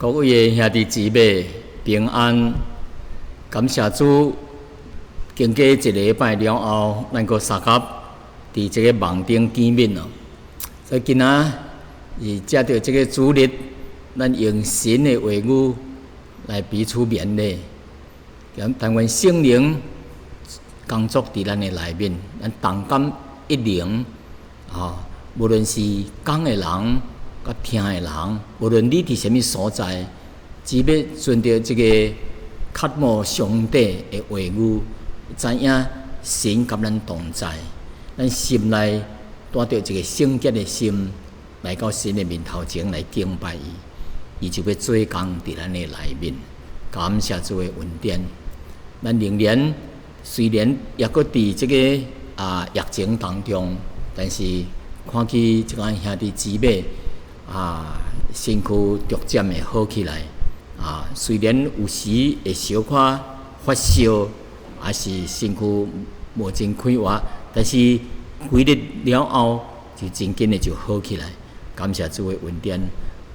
各位的兄弟姊妹平安，感谢主。经过一个礼拜了后，咱阁三合伫这个网顶见面咯。所以今仔是借着这个主日，咱用神的话语来彼此勉励，但愿圣灵工作伫咱的内面，咱同感一灵无论是讲的人。甲听的人，无论你伫什么所在，只要顺着这个渴慕上帝的话语，知影神甲咱同在，咱心内带着一个圣洁的心，来到神的面头前来敬拜伊，伊就要做工伫咱的内面。感谢主的恩典，咱仍然虽然也搁伫这个疫情当中，但是看起这个兄弟姊妹。身躯逐渐会好起来。虽然有时会小可发烧，还是身躯无真快活，但是几日了后就真紧的就好起来。感谢主的恩典，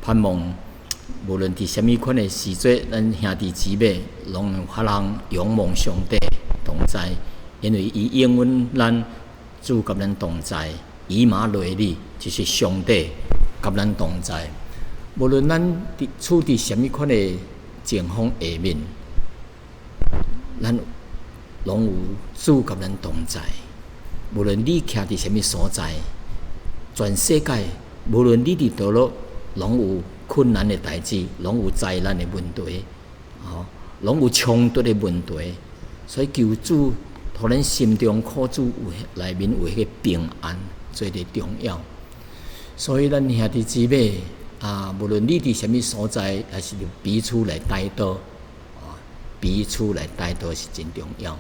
盼望无论伫什么款的时节，咱兄弟姊妹拢有法人仰望上帝同在，因为伊应允咱主甲咱同在，以马内利就是上帝。甲咱同在，无论咱处伫什么款的情况下面，咱拢有主甲咱同在。无论你徛伫什么所在，全世界无论你伫倒落，拢有困难的代志，拢有灾难的问题，拢有冲突的问题。所以求主，互咱心中苦主内面有迄个平安，最为重要。所以，咱兄弟姊妹无论你伫什么所在，还是彼此来带导，彼此来带导是真重要。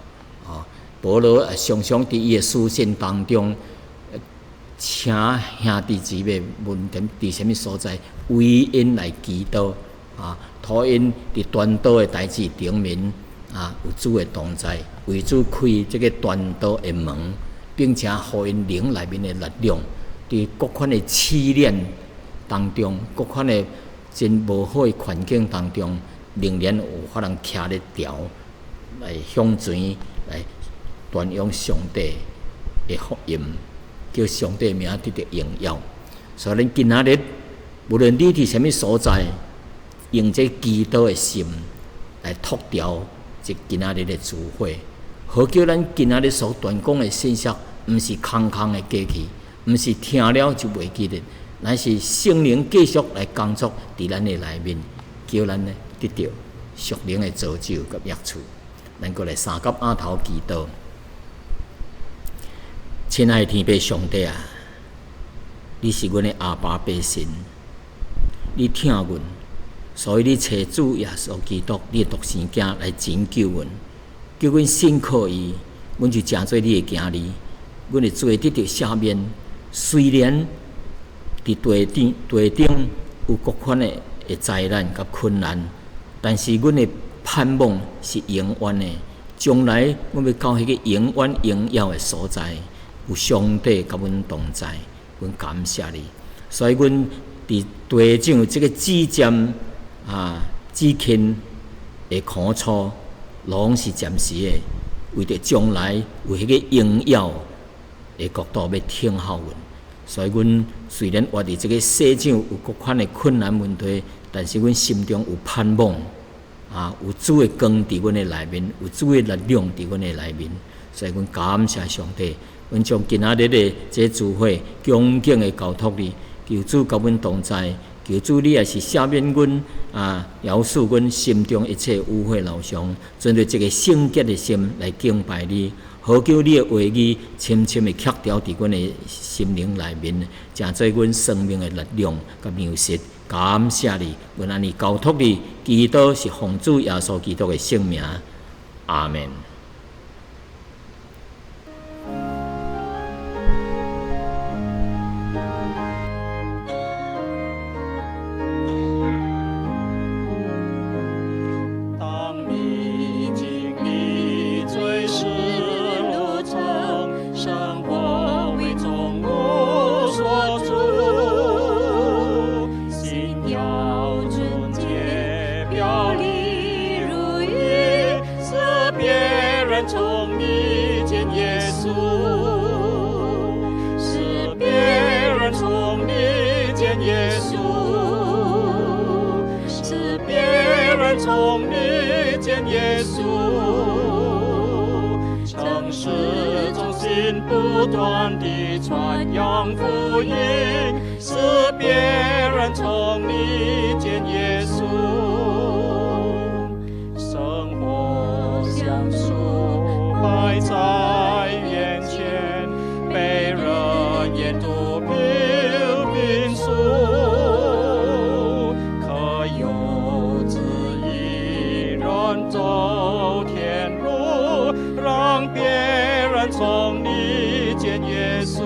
保罗常常伫伊的书信当中，请兄弟姊妹无论伫什么所在，为因来祈祷，讨因伫传道的代志顶面，有主的同在，为主开这个传道的门，并且互因灵内面的力量。伫各款的试炼当中，各款的真无好的环境当中，仍然有法人徛咧调来向前来传扬上帝的福音，叫上帝的名得到荣耀。所以，咱今仔日无论你伫什么所在，用这祈祷的心来托调这今仔日的聚会，好叫咱今仔日所传讲的信息，毋是空空的过去。毋是听了就袂记得，乃是圣灵继续来工作伫咱的内面，叫咱呢得到属灵的造就甲益处。咱过来三甲额头祈祷，亲爱的天父上帝啊，你是阮的阿爸爸神，你听阮，所以你找主耶稣基督，你的独生子来拯救阮，叫阮信靠伊，阮就成做你的囝儿，阮的罪得到赦免。虽然伫地顶有各款的灾难甲困难，但是阮的盼望是永远的。将来阮要到迄个永远荣耀的所在，有上帝甲阮同在，阮感谢你。所以阮伫地上这个指尖指牵的苦楚，拢是暂时的，为着将来有迄个荣耀的国度要听候阮。所以，阮虽然活伫这个世上有各款的困难问题，但是阮心中有盼望，有主的光伫阮的内面，有主的力量伫阮的内面。所以，阮感谢上帝，阮将今仔日的这聚会恭敬的交托你，求主甲阮同在，求主你也是赦免阮饶恕阮心中一切污秽陋常，存着一个圣洁的心来敬拜你。好叫你的话语深深的刻条伫阮的心灵内面，成做阮生命的力量甲粮食。感谢你，阮安尼交托你，祈祷是奉主耶稣基督的圣名，阿门。心要纯洁。稣，使别人从你见耶稣，使别人从你见耶稣，城市中心不断地传扬福音，使别人从你见耶稣。生活像树摆在眼前，被人沿途评述，可有指引人走天路，让别人从你见耶稣，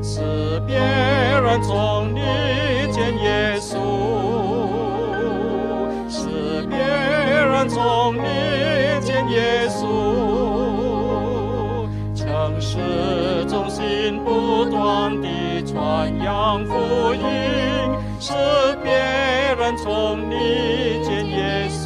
使别人从你见耶稣，使别人从你见耶稣，城市中心不断地传扬福音，使别人从你见耶稣。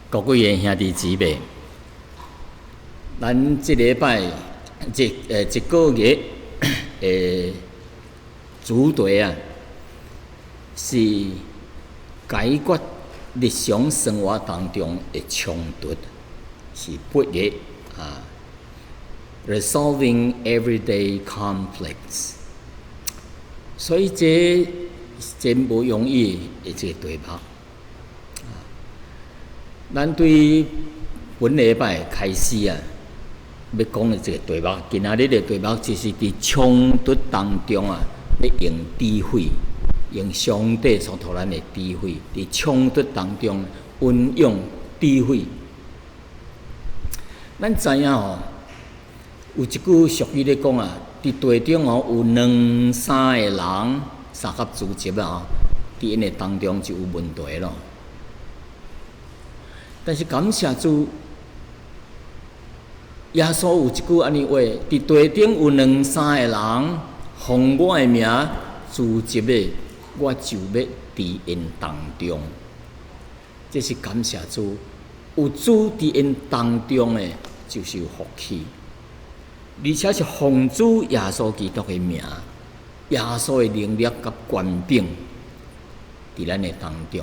各位的兄弟姊妹，咱这礼拜一个月的主题啊，是解决日常生活当中的冲突，是8月啊 ，resolving everyday conflicts。所以这真不容易的这个对白。咱对本礼拜开始啊，要讲的这个对白，今仔日的对白就是伫冲突当中啊，要用智慧，用上帝所托咱的智慧，伫冲突当中运用智慧。咱知影吼，有一句俗语咧讲啊，伫地中吼有2、3个人三合组织啊，伫因的当中就有问题咯。但是感谢主，耶稣有一句安尼话：伫地顶有2、3个人，奉我的名组织的，我就要伫因当中。这是感谢主，有主伫因当中的，就是有福气，而且是奉主耶稣基督的名，耶稣的能力甲权柄伫咱的当中。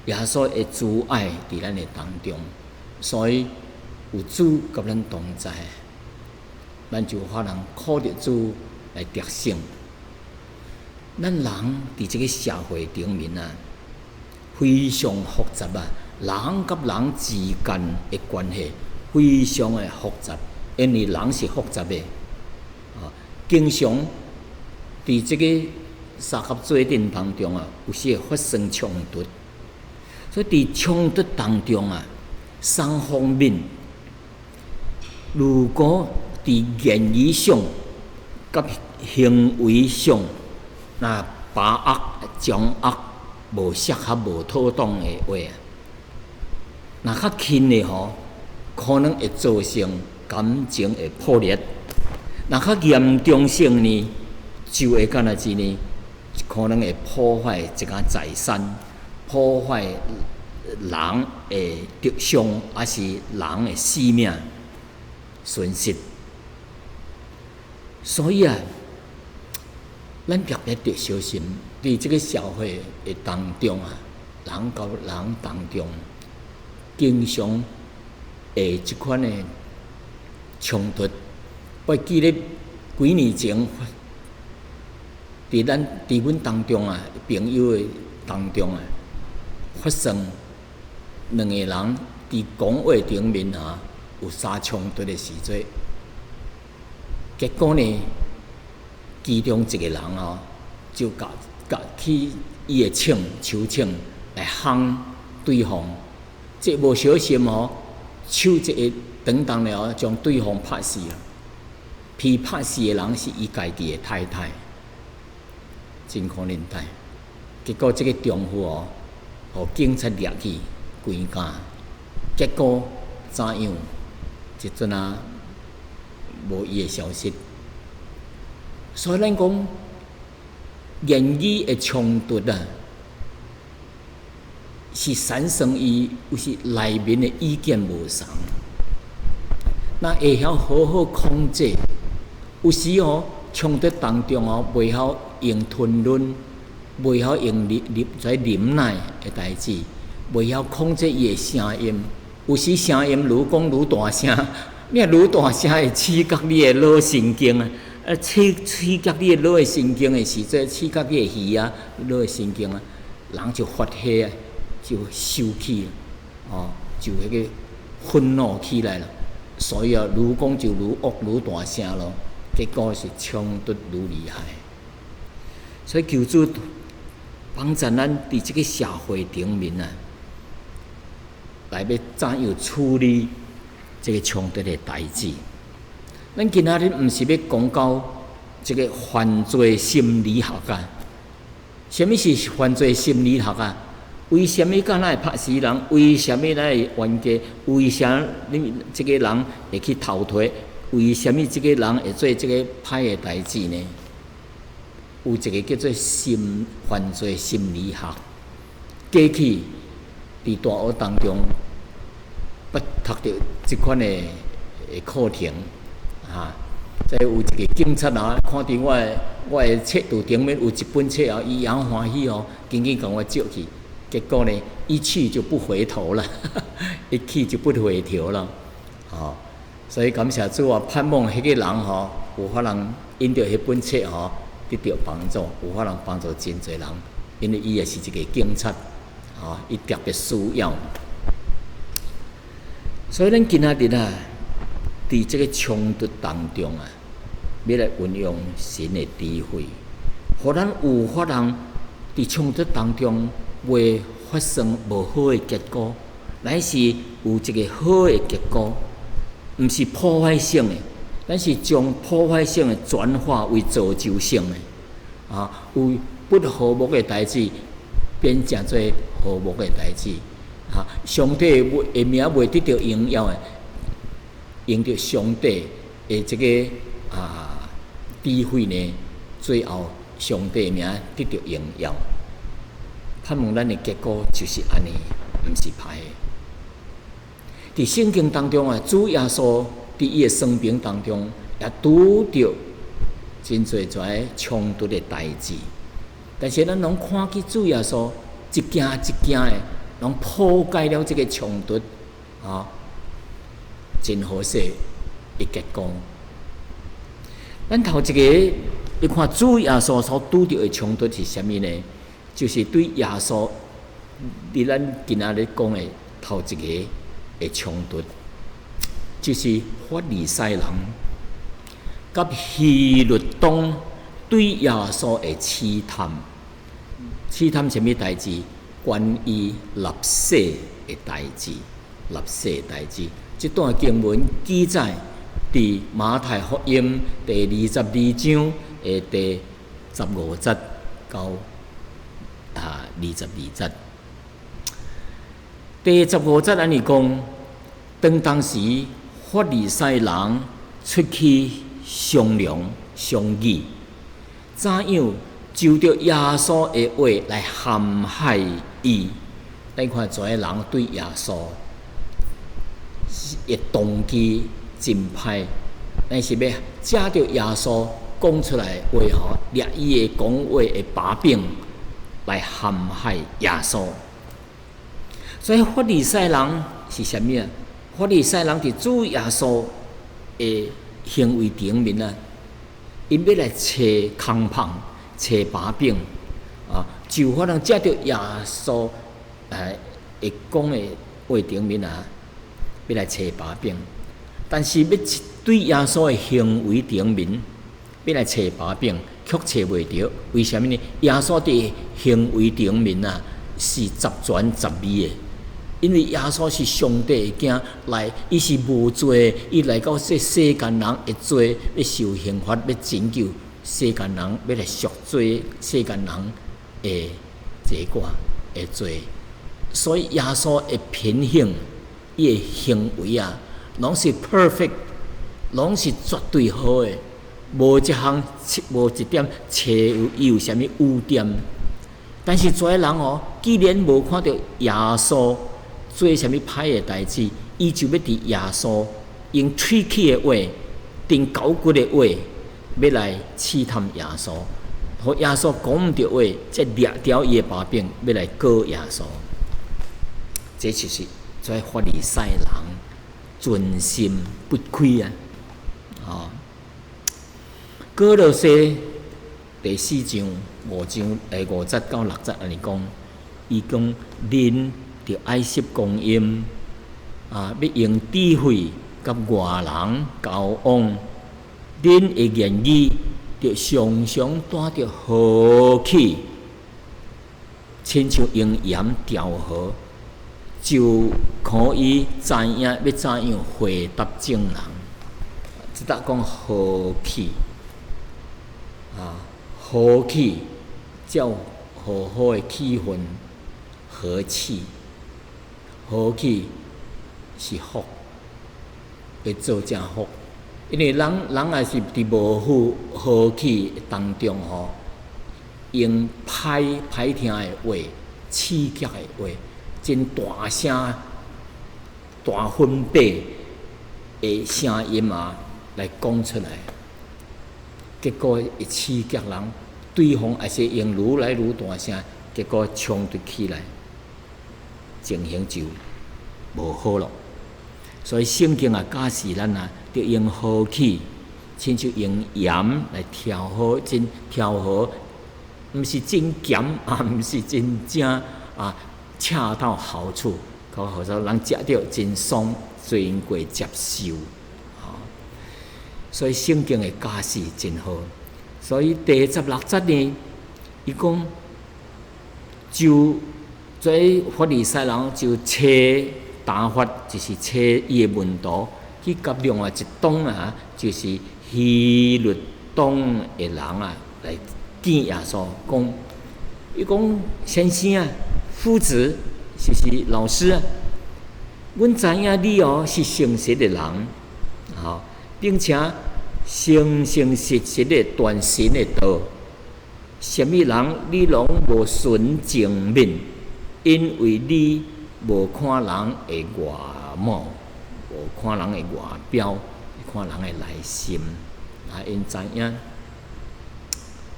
耶稣的主爱伫咱的当中，所以有主甲咱同在，咱就有法通靠着主来得胜。咱人伫这个社会顶面啊，非常复杂啊，人甲人之间的关系非常的复杂，因为人是复杂的啊，经常伫这个三合做阵当中啊，有时会发生冲突。所以伫冲突当中啊，双方面如果伫言语上、甲行为上，那把握将握无适合、无妥当的话，那较轻的吼，可能会造成感情的破裂；那较严重性呢，就会干那是呢，可能会破坏一个财产。破坏人的德伤，还是人的性命损失。所以啊，咱特别得小心，伫这个社会的当中啊，人甲人当中，经常会即款的冲突。我记得几年前，伫阮当中啊，朋友的当中啊。发生2个人伫讲话顶面啊有相冲突的时阵，结果呢，其中一个人啊就甲去伊的手枪来夯对方，这无小心哦，手一个长动了，将对方拍死了。被拍死的人是伊家己的太太，真可怜哉！结果这个丈夫哦。互警察掠去规家，结果怎样？一阵啊，无伊的消息。所以咱讲，言语的冲突啊，是产生于有时内面的意见无同。那会晓好好控制，有时冲突当中袂晓用吞忍，袂晓用忍耐的代志，袂晓控制伊的声音。有时声音愈讲愈大声，你愈大声会刺激你的脑神经啊！刺激你的脑的神经的时阵，刺激你的耳脑的神经啊，人就发火啊，就生气了，就迄个愤怒起来了。所以愈讲就愈恶愈大声咯，结果是冲突愈厉害。所以求主帮助咱伫即个社会顶面啊，来要怎样处理即个冲突的代志。咱今仔日毋是要讲到即个犯罪心理学啊？什么是犯罪心理学啊？为什么敢若会拍死人？为什么咱会冤家？为啥你即个人会去逃脱？为什么即个人会做即个歹的代志呢？有一个叫做犯罪心理学，过去伫大学当中捌读到即款的课程。再有一个警察看到我的册橱顶面有一本册伊也欢喜紧紧甲我借去，结果呢，一去就不回头了，一去就不回头了，所以感谢主啊，盼望迄个人有法通因着迄本册得到帮助，有法通帮助真侪人，因为伊也是一个警察，伊特别需要，所以咱今仔日啊。伫即个冲突当中啊，要来运用神的智慧，互咱有法通伫冲突当中袂发生无好的结果，乃是有一个好的结果，毋是破坏性的，咱是将破坏性的转化为造就性的，有不和睦的代志变成做和睦的代志，上帝的名袂得到荣耀的。用着上帝的这个智慧呢，最后上帝的名得到荣耀。盼望咱的结果就是安尼，毋是歹的。伫圣经当中主耶稣伫伊的生平当中，也拄着真侪冲突的代志，但是咱拢看见主耶稣一件一件的，拢破解了这个冲突真好势的结果。咱头一个，你看主耶稣所拄着的冲突是啥物呢？就是对耶稣，伫咱今仔日讲的头一个的冲突，就是法利赛人甲希律党对耶稣的试探。试探啥物代志？关于立誓的代志，立誓的代志。这段经文记载伫马太福音第22章的第15节到22节。第15节安尼讲，当时法利赛人出去商量商议，怎样就着耶稣的话来陷害伊。咱看遮个人对耶稣的动机真歹，但是要借着耶稣讲出来的话掠伊的讲话的把柄来陷害耶稣。所以法利赛人是啥物啊？法利赛人伫主耶稣的行为顶面啊，因要来找空棒、找把柄就可能借着耶稣会讲的话顶面要来找把柄，但是要对耶稣的行为顶面要来找把柄，却找袂着。为什么呢？耶稣的行为顶面是十全十美的，因为耶稣是上帝的囝来，伊是无罪，伊来到这世间人会罪，要受刑罚，要拯救世间人，要来赎罪世间人的罪过的罪。所以耶稣的品行，伊的行为拢是 perfect， 拢是绝对好的，无一点找有啥物污点。但是遮个人哦，既然无看到耶稣做啥物歹诶代志，伊就要伫耶稣用喙齿诶话、顶狗骨诶话，要来试探耶稣。互耶稣讲毋着话，则掠掉伊诶把柄，要来告耶稣。这就是遮法利赛人存心不亏啊！哥罗西第4章50到60安尼讲，伊讲恁着爱惜光阴要用智慧甲外人交往，恁的言语着常常带着和气，亲像用盐调和，就可以知影要怎样回答众人。即搭讲和气。和气，叫和好的气氛，和气，和气是福，要做正福。因为人也是伫无和气当中用歹听的话、刺激的话、真大声、大分贝的声音来讲出来。结果会刺激人，对方也是用愈来愈大声，结果冲突起来，情形就无好咯。所以圣经教示咱着用和气，亲像用盐来调和，真调和，毋是真咸，毋是真正恰到好处，搞好说人食着真爽，全过接受。所以圣经的教示真好，所以第16节呢，伊讲就这法利赛人就找打发，就是找伊的门徒去甲另外一党就是希律党的人来见耶稣，讲伊讲先生夫子，就是老师阮知影你是诚实的人，并且诚实的传神的道，什么人你拢无顺正面，因为你无看人的外貌，无看人的外表，看人的内心。因知影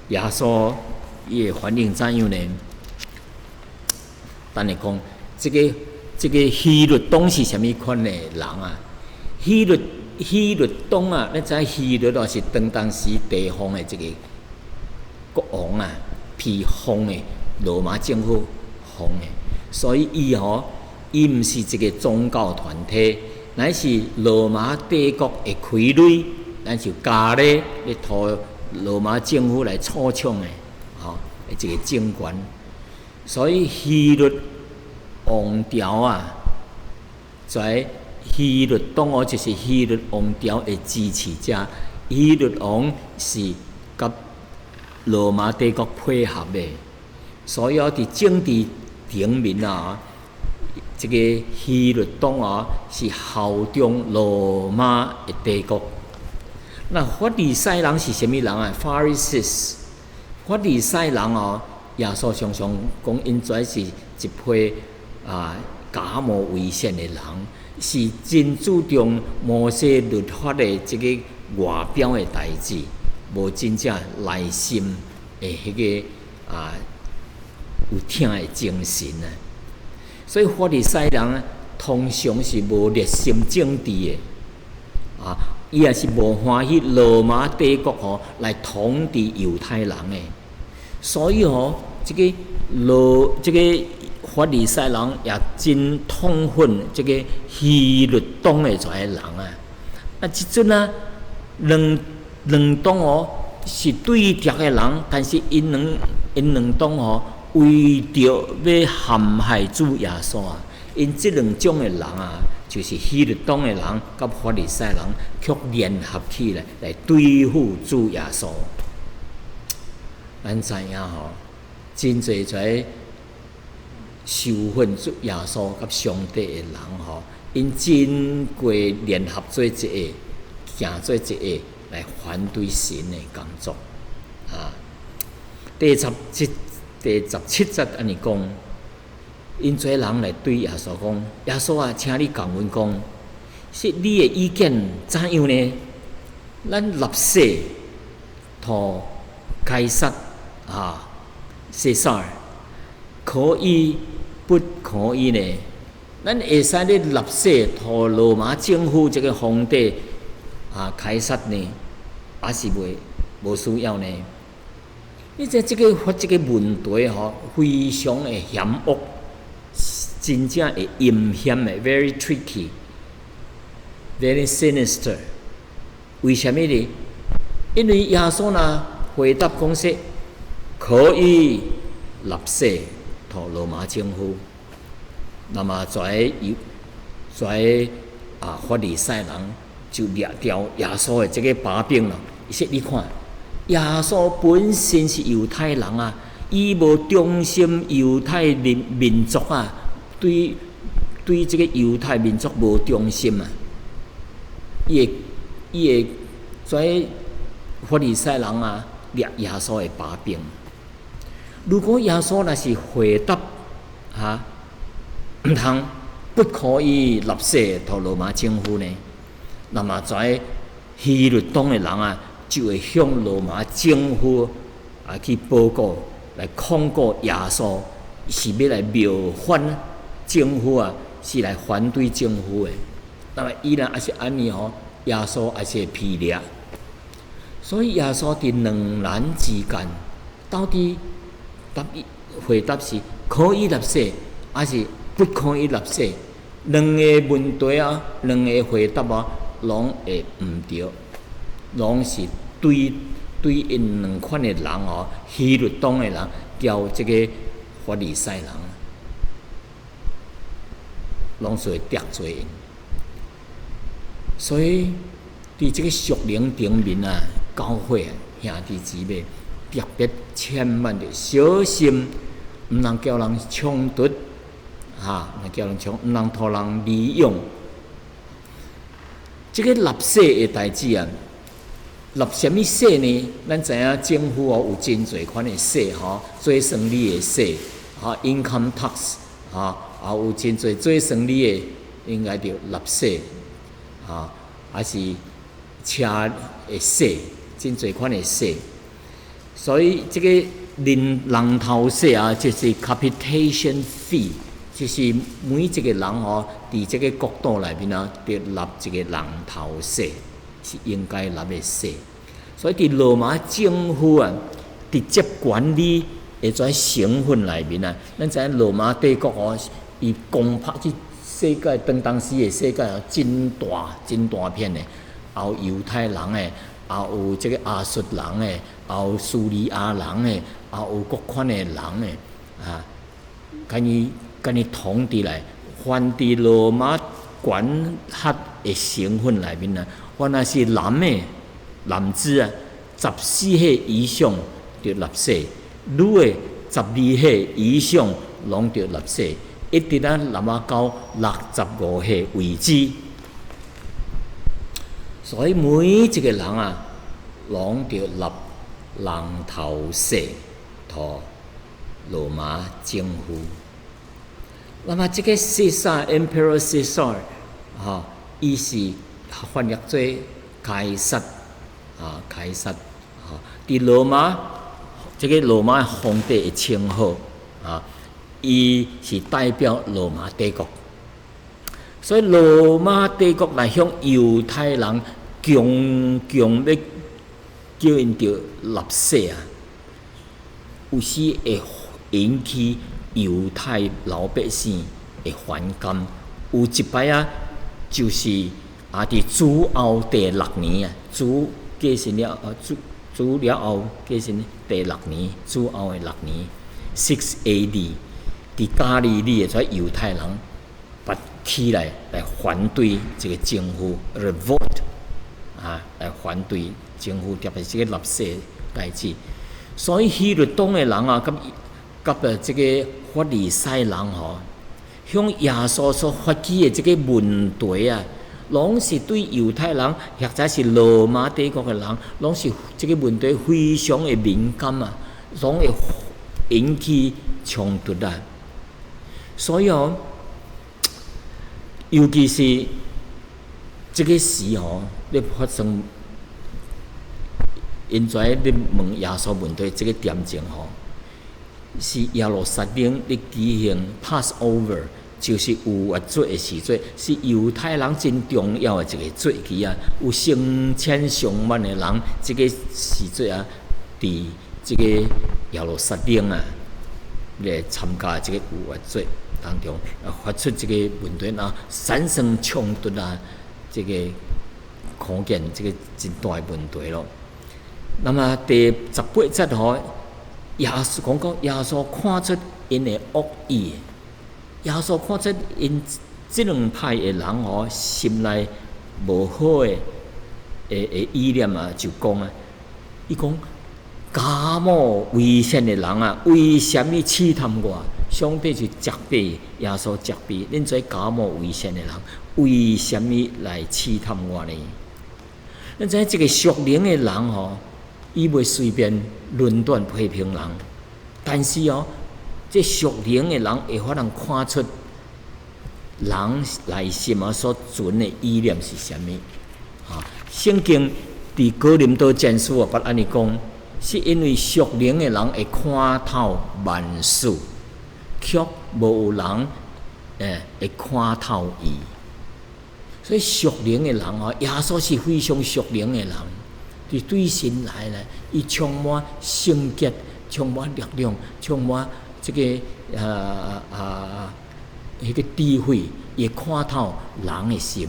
耶稣伊的反应怎样呢？等下讲这个希律党是什么款的人希律党你知希律是当时地方的这个国王披封的罗马政府封的，所以伊毋是一个宗教团体，乃是罗马帝国的傀儡，咱就加咧讨罗马政府来操控的，一个政权。所以希律王朝在希律党就是希律王朝的支持者，希律王是甲罗马帝国配合的，所以伫政治顶面这个希律党是效忠罗马的帝国。那法利赛人是什么人？Pharisees， 法利赛人耶稣常常讲，因跩是一批假冒伪善的人。是真注重摩西律法的这个外表的代志，无真正内心的迄个有听的精神所以法利赛人通常是无热心政治的伊也是无欢喜罗马帝国来统治犹太人的，所以这个法利赛人也真痛恨这个希律党的这些人即阵两党是对敌的人，但是因两党为着要陷害主耶稣因这两种的人就是希律党的人甲法利赛人，却联合起来对付主耶稣。咱知影真侪在受恨主耶稣甲上帝的人因真过联合做一个，行做一个，来反对神的工作啊。第17节安尼讲，因做人来对耶稣讲：耶稣啊，请你讲阮讲，是你的意见怎样呢？咱纳税托该撒啊，西撒可以不可以呢？咱会使咧纳税托罗马政府这个皇帝啊，开撒呢，还是无需要呢？你知这个发这个问题吼，非常的险恶，真正会阴险的 ，very tricky，very sinister。为什么呢？因为耶稣呢回答讲说，可以纳税托罗马政府。那么在法利赛人就掠掉耶稣的这个把柄了。伊说：你看，耶稣本身是犹太人啊，伊无忠心犹太民族啊，对这个犹太民族无忠心啊，伊会在法利赛人啊掠耶稣的把柄。如果耶稣若是回答唔通不可以纳税托罗马政府呢？那么在希律党的人啊，就会向罗马政府去报告，来控告耶稣是要来谋反政府啊，是来反对政府的。那么依然还是安尼吼，耶稣还是会批掠。所以耶稣伫两难之间，到底回答是可以纳税，还是不可以纳税？两个问题啊，两个回答啊，拢会毋对，拢是对因两款的人哦，希律党的人交这个法利赛人，拢是会得罪因。所以伫这个属灵顶面啊，教会啊，兄弟姊妹，特别千万要小心，毋通叫人冲突。那叫人唔能互人利用。这个纳税的代志啊，纳什么税呢？咱知影政府有真侪款的税做生理的税，income tax 也有真侪做生理的，应该着纳税还是车的税，真侪款的税。所以这个人头税啊，就是 capitation fee。就是每一个人伫这个国度内面啊，得纳一个人头税，是应该纳的税。所以伫罗马政府啊，直接管理会跩成分内面啊，咱知影罗马帝国伊攻破即世界当时的世界真大片的，也有犹太人的，也有这个亚述人的，也有叙利亚人的，也有各款的人的甲伊统治来，凡伫罗马管辖的成分内面啊，凡若是男子啊，14岁以上着纳税；女的12岁以上拢着纳税，一直纳到65岁为止。所以每一个人啊，拢着纳人头税，托罗马政府。那么这个西萨 Emperor Caesar 伊是翻译做凯撒凯撒伫罗马这个罗马皇帝的称号伊是代表罗马帝国，所以罗马帝国来向犹太人强要叫因着纳税啊，有时会引起犹太老百姓的反感。有一摆就是伫主后第6年主继承了主了后继承第6年，主后的6年6 AD， 伫加利利的犹太人拔起来反对这个政府 revolt 来反对政府，特别是这个纳税代志。所以希律党的人甲这个法利赛人向耶稣所发起的这个问题拢是对犹太人或者是罗马帝国的人，拢是这个问题非常的敏感啊，拢会引起冲突啊。所以哦，尤其是这个时哦，咧发生，因在咧问耶稣问题这个点情吼，是耶路撒冷咧举行 Passover， 就是有月节的时节，是犹太人真重要的一个节期啊，有成千上万的人，这个时节啊，伫这个耶路撒冷啊，来参加这个有月节当中，发出这个问题啊，产生冲突啊，这个可见这个真大的问题咯。那么第18节吼，耶稣讲耶稣看出因的恶意，耶稣看出因这两派的人吼，心内无好的意念啊，就讲啊，伊讲假冒为善的人啊，为什么试探我？上帝就责备耶稣，责备恁这假冒为善的人，为什么来试探我呢？咱知这个属灵的人吼，伊袂随便论断批评人，但是哦，这属灵的人会法能看出人内心啊所存的意念是啥物啊？圣经伫哥林多前书啊，捌安尼讲，是因为属灵的人会看透万事，却无有人会看透伊。所以属灵的人啊，耶稣是非常属灵的人。伫对神来呢，伊充满圣洁，充满力量，充满这个迄个智慧，也看透人的心。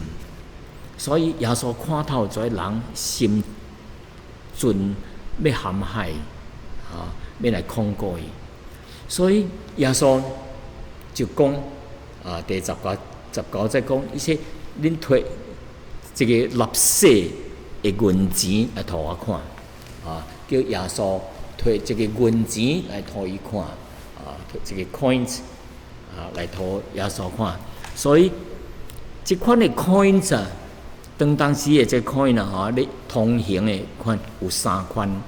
所以耶稣看透在人心存要陷害，要来控告伊。所以耶稣就讲第19节讲，伊说恁摕这个纳税的银钱来互我看，叫耶稣摕这个银钱来互伊看，这个 coins 来互耶稣看。所以这款的 coins 啊，当时的这 coin 啊，你通行的款有3款。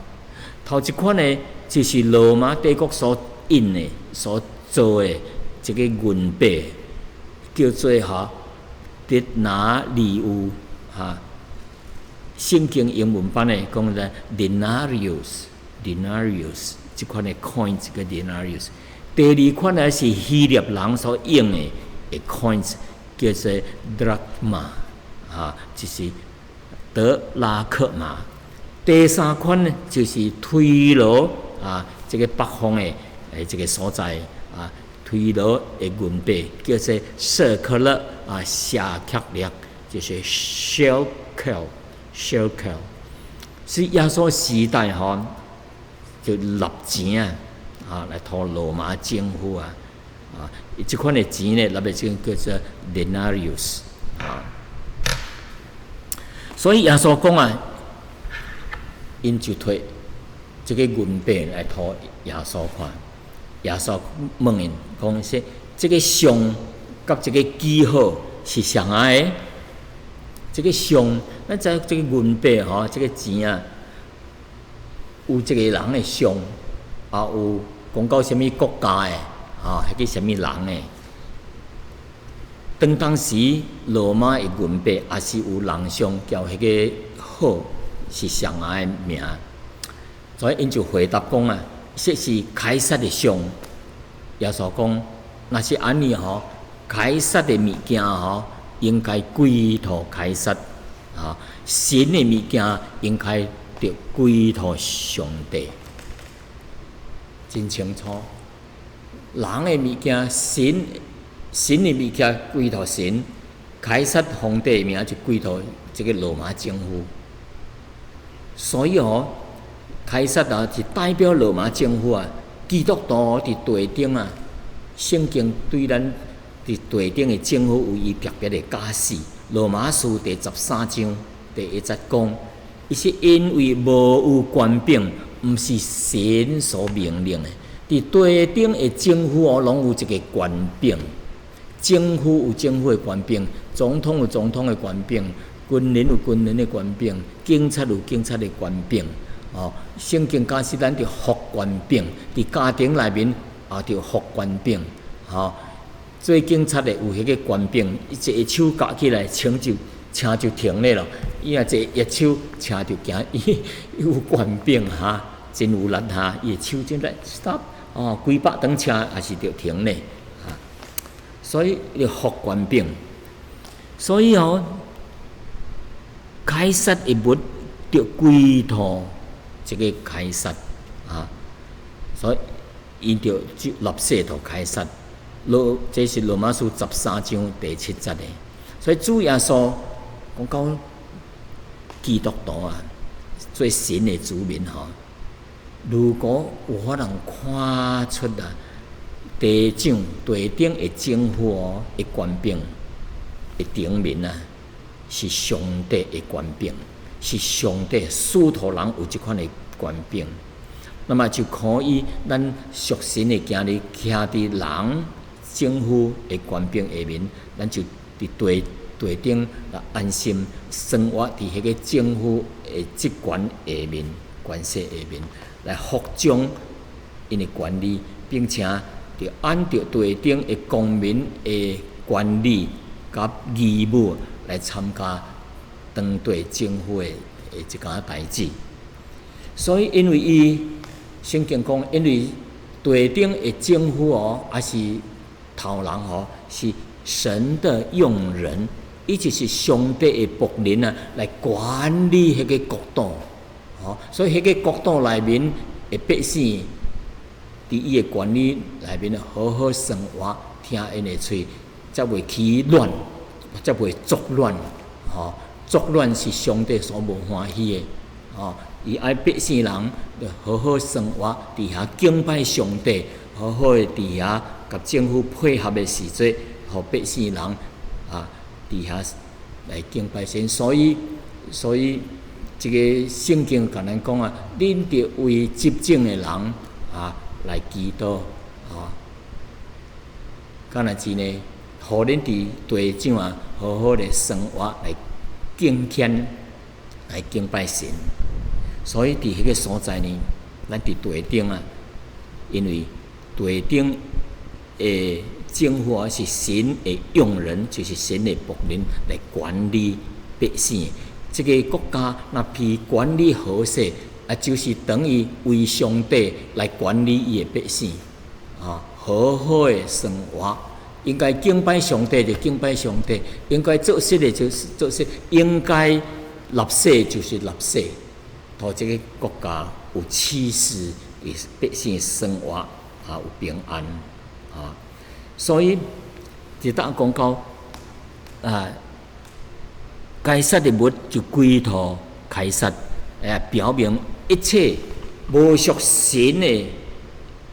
头一款呢，就是罗马帝国所印的、所做的这个银币，叫做德拿里乌圣经英文版的讲的 denarius， 这款的 coins 个 denarius。第二款呢是希腊人所用的 coins， 叫做 drachma， 就是德拉克马。第三款呢就是推罗这个北方的这个所在推罗的银币，叫做舍克勒夏克勒，就是 shekel。是耶稣时代就纳钱来讨罗马政府这款的钱呢，纳的钱叫做 denarius 所以耶稣讲因就摕这个银币来讨耶稣看。耶稣问因讲说：这个像甲这个记号是谁的？这个像，咱知这个银币这个钱有这个人的像，有讲到什么国家的迄个什么人的。当时罗马的银币也是有人像叫迄个号是谁的名，所以因就回答讲这是凯撒的像。耶稣讲，若是安尼凯撒的物件应该归托凯撒，神的物件应该得归托上帝。真清楚，人的物件，神的物件归托神，凯撒皇帝的名就归托这个罗马政府。所以凯撒是代表罗马政府基督徒伫地顶圣经对咱伫地顶的政府有伊特别的解释。罗马书第13章第1节讲，伊是因为无有权柄，毋是神所命令的。伫地顶的政府拢有一个权柄，政府有政府的权柄，总统有总统的权柄，军人有军人的权柄，警察有警察的权柄。哦，圣经假使咱着服权柄，伫家庭内面也着服权柄。哦，做警察的有迄个权柄，伊一个手举起来，车就停咧咯。伊若一个手，车就行，伊有权柄哈，真有力哈，伊的手真来 stop。哦，几百吨车也是着停咧。啊，所以要服权柄。所以哦，凯撒的物着归托这个凯撒啊，所以伊着纳税给凯撒。这是罗马书13章第7节的。所以主耶稣讲到基督徒啊，做神的子民吼，如果有法人看出啊，地上地顶的政府的权柄的顶面啊，是上帝的权柄，是上帝使徒人有这款的权柄，那么就可以咱属神的行日徛伫人政府的权柄下面，咱就伫地顶来安心生活伫迄个政府的职权下面、权势下面来服从因的管理，并且着按照地顶的公民的管理甲义务来参加当地政府的一件代志。所以，因为伊圣经讲，因为地顶的政府哦，也是头人哦，是神的用人。伊就是上帝的仆人啊，来管理迄个国度，哦，所以迄个国度内面的百姓，伫伊的管理内面好好生活，听因的喙，才袂起乱，才袂作乱，哦，作乱是上帝所无欢喜的，哦，伊爱百姓人着好好生活，伫遐敬拜上帝，好好的伫遐甲政府配合的时阵，互百姓人啊。伫遐来敬拜神，所以这个圣经甲咱讲啊，恁着为执政的人啊来祈祷啊，敢若真呢，互恁伫地上啊好好的生活来敬虔来敬拜神。所以伫迄个所在呢，咱伫地顶啊，因为地顶诶。政府是神的用人，就是神的仆人来管理百姓。这个国家若被管理好势，啊，就是等于为上帝来管理伊的百姓，啊，好好的生活。应该敬拜上帝就敬拜上帝，应该做事的就是做事，应该纳税就是纳税，互这个国家有气势，给百姓生活啊有平安啊。所以，一旦讲到啊，凯撒的物就归托凯撒，表明一切无属神的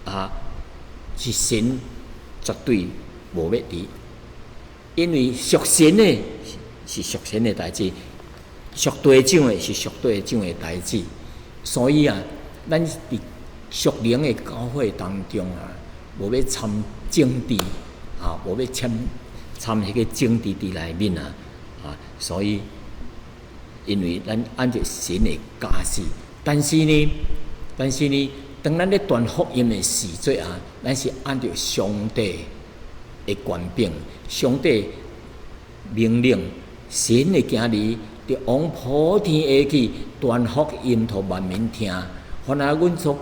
啊，是神绝对无要伫，因为属神的是属神的代志，属地上的是属地上的代志，所以啊，咱伫属灵的教会当中啊。无要参政治啊，无要参迄个政治伫内面啊，所以因为咱按照神的教示，但是呢，当咱咧传福音的时阵啊，咱是按照上帝的权柄、上帝命令、神的经理，着往普天下去传福音，互万民听。原来阮所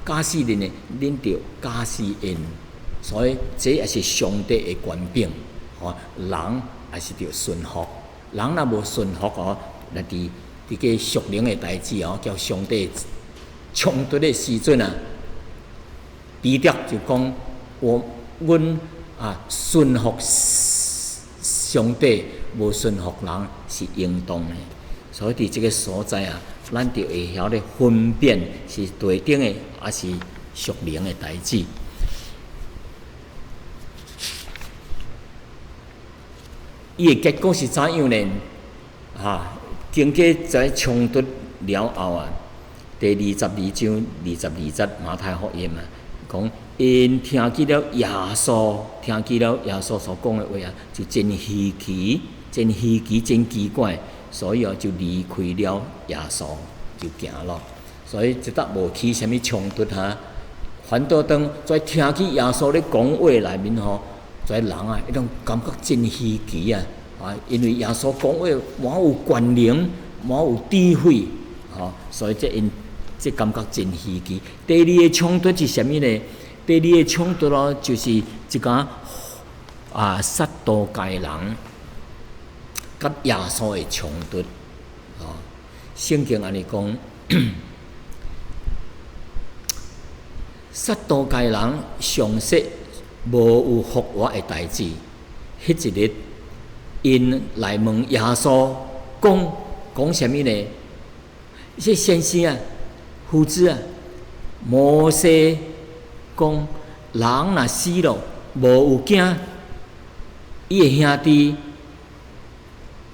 假使恁的，恁着假使因，所以这也是上帝的权柄，吼，人也是着顺服。人若无顺服哦，那伫个属灵的代志哦，叫上帝冲突的时阵啊，彼得就讲阮啊顺服上帝，无顺服人是应当的。所以伫这个所在啊。咱就会晓咧分辨是地顶的，还是属灵的代志。伊的结果是怎样呢？经过在冲突了后啊，第22章22节马太福音啊，讲因听见了耶稣所讲的话啊，就真稀奇、真奇怪，所以就离开了耶稣，就行咯。所以即搭无起啥物冲突哈。反倒当在听起耶稣咧讲话内面吼，在人啊，迄种感觉真稀奇啊！因为耶稣讲话满有权能，满有智慧，所以因这感觉真稀奇。第二个冲突是啥物呢？第二个冲突咯，就是一个撒都该人甲耶稣的冲突。圣经安尼讲，撒都该人常说无有复活的代志。迄一日，因来问耶稣讲啥物呢？这先生啊，夫子啊，摩西讲人若死了，无有囝，伊的兄弟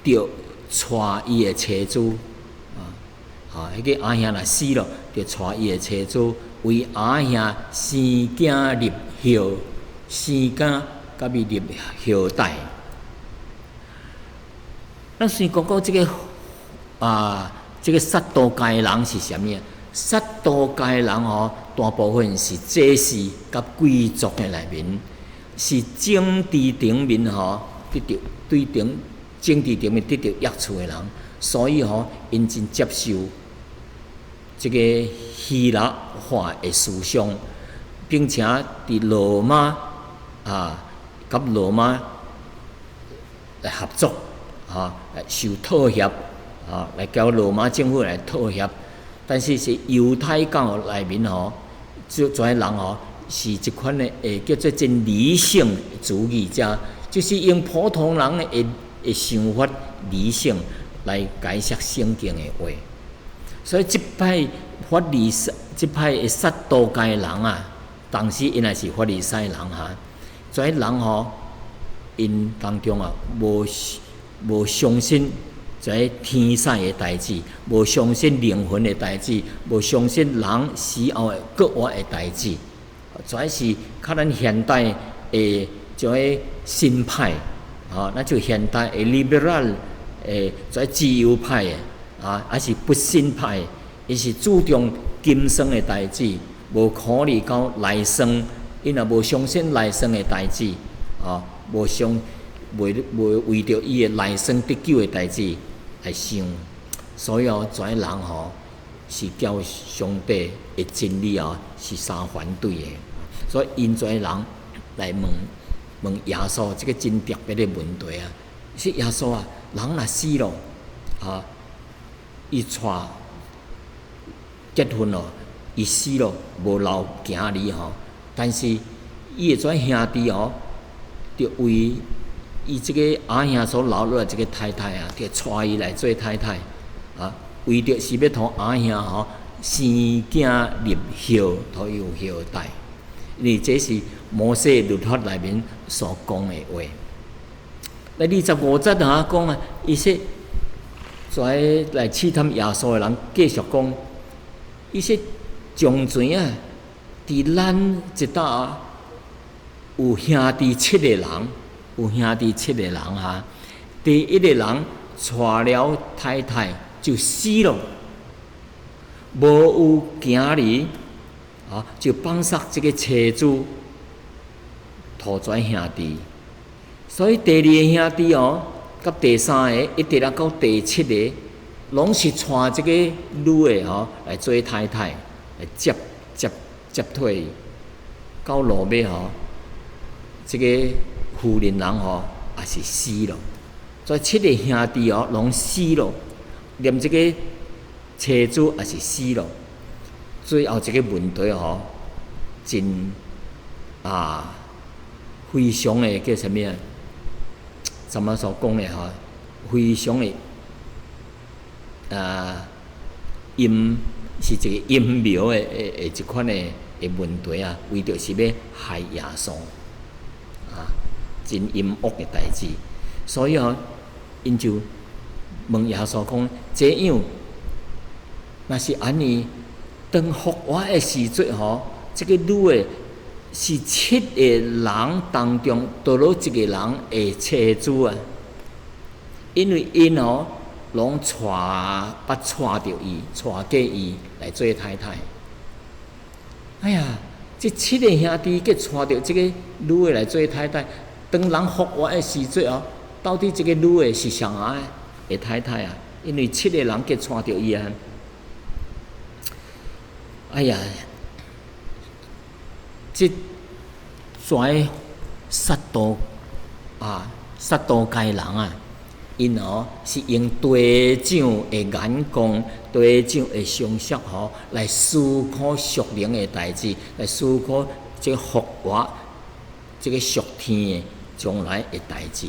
着带伊的妻子迄个阿兄若死了，着带伊的妻子为阿兄生囝立后，生囝甲伊立后代。咱先讲讲这个撒都该人是啥物啊？撒都该人大部分是祭司甲贵族的内面，是政治顶面得到对政治顶面得到益处的人，所以因真接受这个希腊化的思想，并且伫罗马甲罗马来合作来受妥协来交罗马政府来妥协。但是犹太教内面这人是一款的叫做真理性主义者，就是用普通人的想法理性来解释圣经的话。所以这派的撒都该人当时因也是法利赛人这人因当中无相信在天使的代志，无相信灵魂的代志，无相信人死后的国活的代志，这是较咱现代的这个新派那就现代的 liberal 这自由派的还是不信派，伊是注重今生的代志，无考虑到来生，因也无相信来生的代志无为着伊的来生得救的代志来想，所以这人是叫上帝的真理是相反对的，所以因这人来问耶稣这个真特别的问题是耶稣人若死了伊娶结婚了，伊死了无留囝儿但是伊的这兄弟就为伊这个阿兄所留落来这个太太就带伊来做太太为着是要同阿兄生囝立后，讨有后代。因为这是摩西律法内面所讲的话。那25节讲伊说在来试探耶稣的人继续讲，伊说从前伫咱一搭有兄弟7个人，第一个人娶了太太就死了，无有囝儿就放杀这个妻子，拖拽兄弟。所以第二个兄弟甲第三个一直到第7个，拢是娶这个女的来做太太，来接替到落尾这个妇人人也是死了。所以7个兄弟拢死了，连这个妻子也是死了。最后这个问题真非常的叫什么怎么所讲的非常的是一个阴谋的一款的问题为着是要害耶稣真阴恶的代志。所以因就问耶稣讲：这样若是安尼，当复活的时阵这个女的是7个人当中倒落一个人的妻子啊，因为因拢捎着伊，嫁给伊来做太太。哎呀，这7个兄弟给娶着这个女的来做太太，当人复活的时阵哦，到底这个女的是谁的太太啊？因为7个人给娶着伊啊。哎呀，这跩撒都该人啊，因是用地长的眼光、地长的常识来思考属灵的代志，来思考这个复活、这个属天的将来的代志。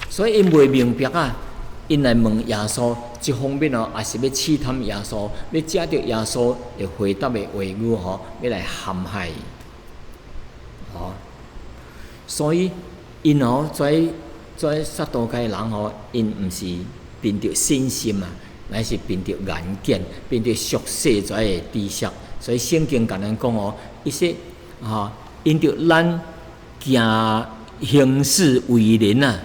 所以因袂明白啊，因来问耶稣，一方面也是要试探耶稣，要借着耶稣的回答的话语要来陷害伊。所以因跩撒都该人因毋是凭着信心啊，乃是凭着眼见，凭着俗世跩的知识。所以圣经甲咱讲伊说因着咱行事为人啊，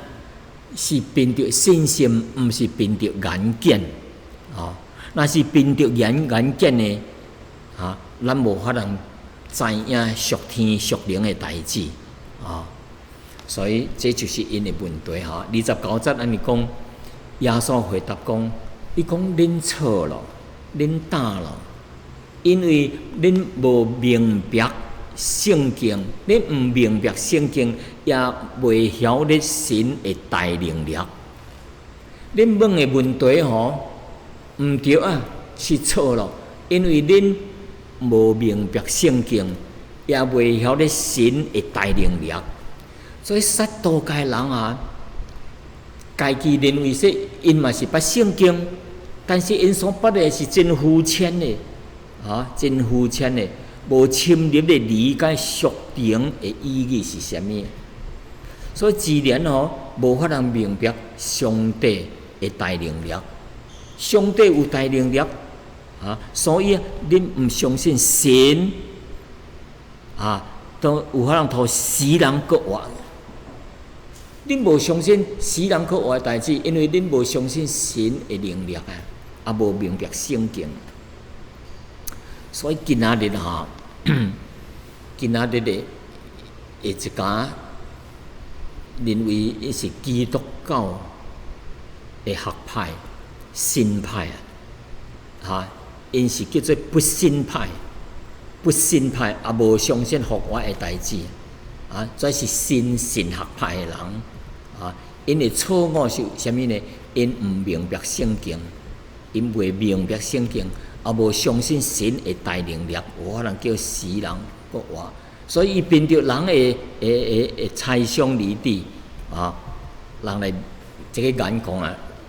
是凭着信心，毋是凭着眼见。若是凭着眼见的咱无法通知影属天属灵的代志所以这就是因的问题29节安尼讲，耶稣回答讲：伊讲恁错了，恁打了，因为恁无明白圣经，恁毋明白圣经，也袂晓得神的大能力。恁问的问题毋对啊，是错了，因为恁无明白圣经，也袂晓得神的大能力。所以撒都该人家己认为说因嘛是捌圣经，但是因所捌的是真肤浅的真肤浅的，无深入的理解属灵的意义是啥物。所以自然无法通明白上帝的大能力。上帝有大能力所以恁毋相信神都有法通互死人搁活。恁无相信死人搁活的代志，因为恁无相信神的能力也无明白圣经。所以今仔日的一家认为伊是基督教的学派、新派因是叫做不信派，也无相信复活的代志这是新神学派的人因的错误是啥物呢？因毋明白圣经，因袂明白圣经，也无相信神的大能力，有法通叫死人搁活。所以伊凭着人的猜想理智人来这个眼光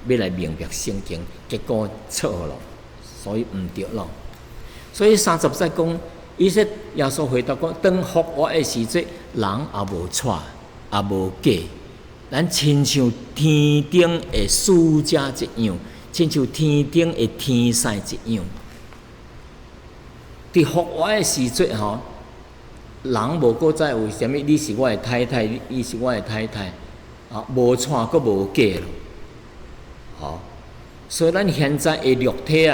要来明白圣经，结果错了，所以毋对咯。所以30节讲，伊说耶稣回答讲：当复活的时阵，人也无娶，也无嫁，咱亲像天顶的使者一样，亲像天顶的天使一样。伫复活的时阵人无搁再有啥物，你是我的太太，你是我的太太无娶搁无嫁咯。所以咱现在的肉体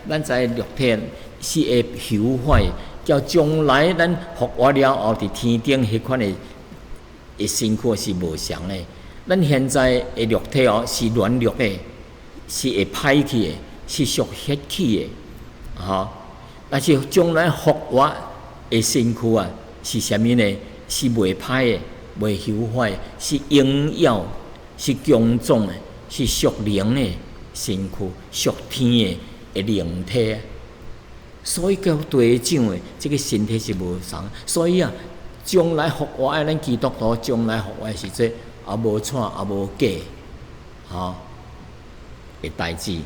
咱知肉体是会朽坏，叫将来咱复活了后，伫天顶迄款的身躯是无常的。咱现在的肉体是软弱的，是会歹去的，是属血气的但是将来复活的身躯是啥物呢？是袂歹的，袂朽坏的，是荣耀，是强壮的，是属灵的身躯，属天的灵体。所以叫地长的这个身体是无常，所以将来复活的咱基督徒，将来复活的时阵也无娶也无嫁的代志。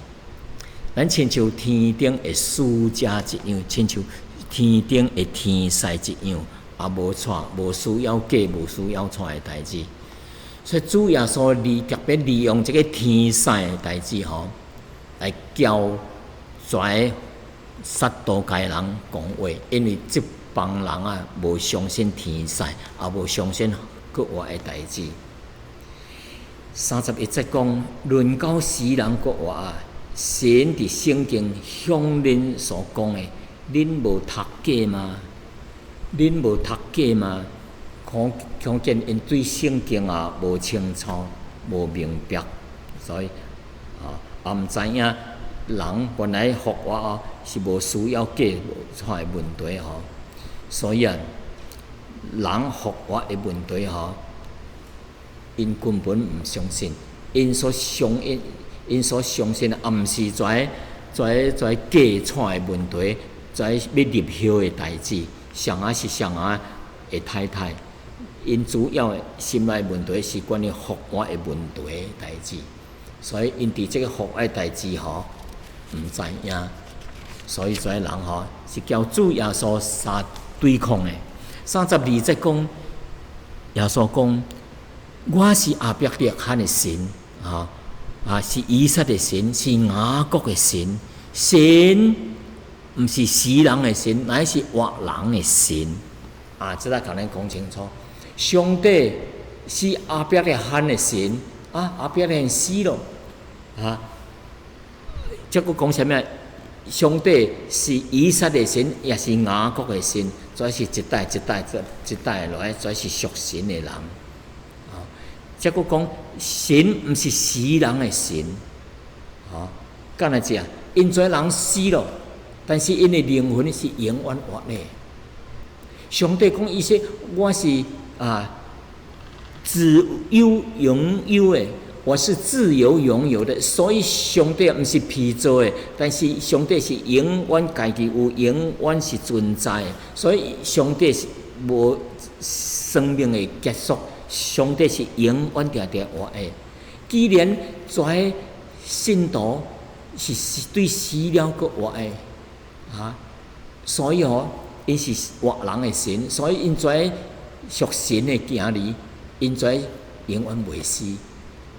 咱亲像天顶的使者一样，亲像天顶的天使一样，也无娶，无需要嫁，无需要娶的代志。所以主耶稣特别利用这个天使的代志来教跩撒都该人讲话，因为帮人啊无相信天使，也无相信国外的代志。31节讲，论到世人国外啊，神伫圣经向恁所讲的，恁无读过吗？恁无读过吗？看见因对圣经啊无清楚、无明白，所以也毋知影人原来复活啊是无需要解出来问题吼。所以啊，人复活的问题吼，因根本毋相信，因所相信啊，毋是跩解出来问题，跩要入晓的代志，上是上的太太。因主要的心内问题是关于复活的问题的代志，所以因伫即个复活的代志吼，毋知影，所以跩人吼是交主耶稣相对抗的。32节讲，耶稣讲，我是阿伯勒罕的神，是以色列的神，是雅各的神。神毋是死人的神，乃是活人的神。即个甲咱讲清楚。上帝是阿伯勒罕的神，阿伯勒罕死咯，即个讲啥物？上帝是以色列神，也是雅各的神，跩是一代来，跩是属神的人。即个讲神毋是死人的神，干来讲，因跩人死咯，但是因的灵魂是永远活的。上帝讲伊说，我是自由拥有的，我是自由拥有的，所以上帝毋是被造的，但是上帝是永远家己有，永远是存在的，所以上帝是无生命的结束，上帝是永远定定活的。既然跩信徒是对死了个活的，所以因是活人的神，所以因跩属神的行哩，因跩永远袂死。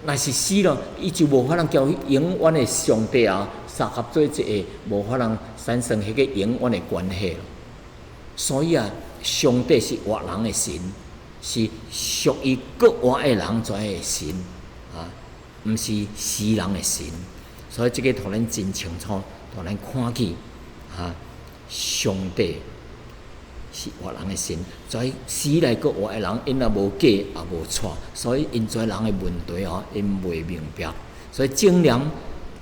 若是死了，伊就无法通交永远的上帝三合做一个，无法通产生迄个永远的关系咯。所以上帝是活人的神，是属于各活的人跩的神，毋是死人的神。所以这个互咱真清楚，互咱看起上帝是活人的神，跩死来个活的人，因也无假也无错，所以因跩人的问题因袂明白。所以正人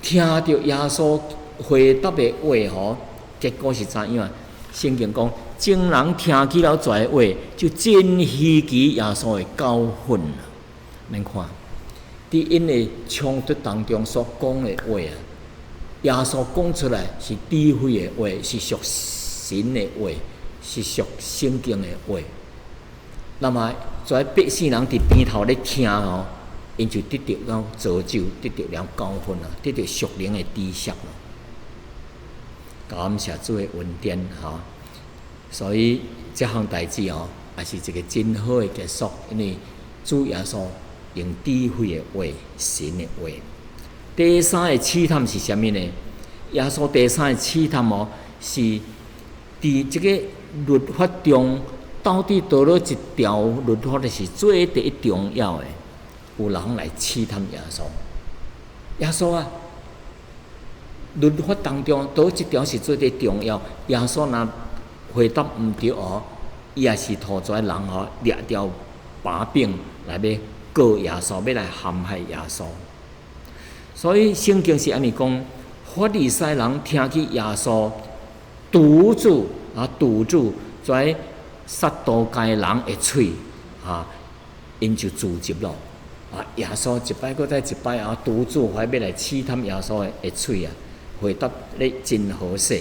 听到耶稣回答的话结果是怎样？圣经讲，正人听起了跩话，就真稀奇耶稣的教训啦。恁看，伫因的冲突当中所讲的话耶稣讲出来是智慧的话，是属神的话。是属圣经的话，那么跩百姓人伫边头咧听因就得到了造就，得到了教训啦，得到属灵的知识啦。感谢主的恩典所以这项代志也是一个真好的结束，因为主耶稣用智慧的话，神的话。第三个试探是啥物呢？耶稣第三个试探是伫这个律法中，到底倒落一条律法是最第一重要的？有人来试探耶稣。耶稣律法当中倒一条是最第一重要？耶稣若回答毋对伊也是拖跩人掠条把柄来要告耶稣，要来陷害耶稣。所以圣经是安尼讲，法利赛人听起耶稣堵住跩撒都该人的嘴因就自责咯耶稣一摆搁再一摆堵住，还要来试探耶稣的嘴回答咧真好势。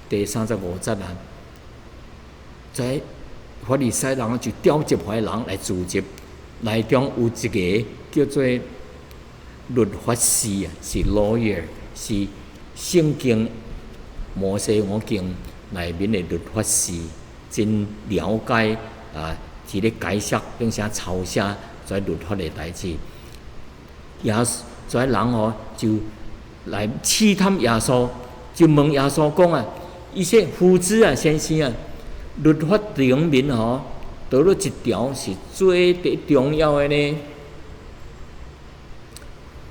第35节跩法利赛人就召集怀人来自责，内中有一个叫做律法师是 lawyer， 是圣经摩西五经内面的律法师，真了解是咧解释并且抄写跩律法的代志。跩人就来试探耶稣，就问耶稣讲伊说夫子啊，先生啊，律法里面吼，倒了一条是最重要的呢，